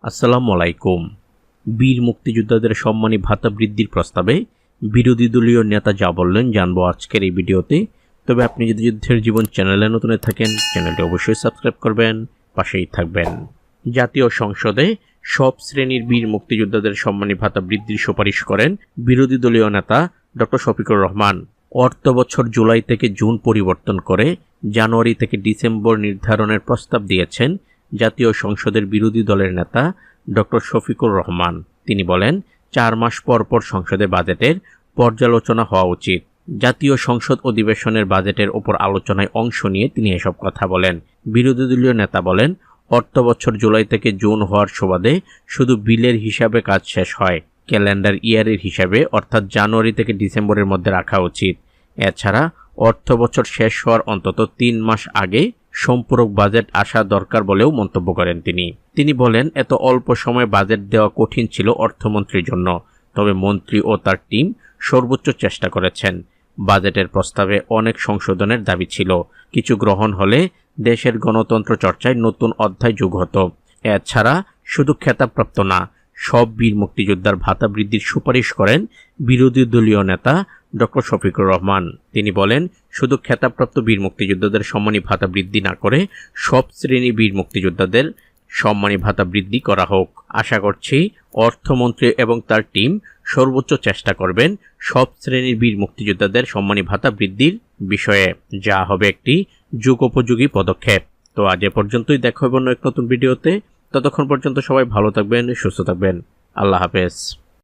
আসসালামু আলাইকুম। বীর মুক্তিযোদ্ধাদের সম্মানী ভাতা বৃদ্ধির প্রস্তাবে বিরোধী দলীয় নেতা যা বললেন জানবো আজকের এই ভিডিওতে। তবে আপনি যদি যুদ্ধের জীবন চ্যানেলে নতুন থাকেন, চ্যানেলটি অবশ্যই সাবস্ক্রাইব করবেন, পাশেই থাকবেন। জাতীয় সংসদে সব শ্রেণীর বীর মুক্তিযোদ্ধাদের সম্মানী ভাতা বৃদ্ধির সুপারিশ করেন বিরোধী দলীয় নেতা ডক্টর শফিকুর রহমান। অর্থ বছর জুলাই থেকে জুন পরিবর্তন করে জানুয়ারি থেকে ডিসেম্বর নির্ধারণের প্রস্তাব দিয়েছেন জাতীয় সংসদের বিরোধী দলের নেতা ডক্টর শফিকুর রহমান। তিনি বলেন, 4 মাস পর পর সংসদে বাজেটের পর্যালোচনা হওয়া উচিত। জাতীয় সংসদ অধিবেশনের বাজেটের ওপর আলোচনায় অংশ নিয়ে তিনি এসব কথা বলেন। বিরোধী দলীয় নেতা বলেন, অর্থ বছর জুলাই থেকে জুন হওয়ার সুবাদে শুধু বিলের হিসাবে কাজ শেষ হয়, ক্যালেন্ডার ইয়ারের হিসাবে অর্থাৎ জানুয়ারি থেকে ডিসেম্বরের মধ্যে রাখা উচিত। এছাড়া অর্থ বছর শেষ হওয়ার অন্তত 3 মাস আগে সম্পূরক বাজেট আসা দরকার বলেও মন্তব্য করেন তিনি বলেন, এত অল্প সময়ে বাজেট দেওয়া কঠিন ছিল অর্থমন্ত্রীর জন্য, তবে মন্ত্রী ও তার টিম সর্বোচ্চ চেষ্টা করেছেন। বাজেটের প্রস্তাবে অনেক সংশোধনের দাবি ছিল, কিছু গ্রহণ হলে দেশের গণতন্ত্র চর্চায় নতুন অধ্যায় যোগ হতো। এছাড়া শুধু খেতাবপ্রাপ্ত না, সব বীর মুক্তিযোদ্ধার ভাতা বৃদ্ধির সুপারিশ করেন বিরোধী দলীয় নেতা ডক্টর শফিকুর রহমান। তিনি বলেন, শুধু খেতাবপ্রাপ্ত বীর মুক্তিযোদ্ধাদের সম্মানী ভাতা বৃদ্ধি না করে সব শ্রেণী বীর মুক্তিযোদ্ধাদের সম্মানী ভাতা বৃদ্ধি করা হোক। আশা করছি অর্থমন্ত্রী এবং তার টিম সর্বোচ্চ চেষ্টা করবেন সব শ্রেণীর বীর মুক্তিযোদ্ধাদের সম্মানী ভাতা বৃদ্ধির বিষয়ে, যা হবে একটি যুগোপযোগী পদক্ষেপ। তো আজ এ পর্যন্তই, দেখা হবে অন্য এক নতুন ভিডিওতে। ততক্ষণ পর্যন্ত সবাই ভালো থাকবেন, সুস্থ থাকবেন। আল্লাহ হাফেজ।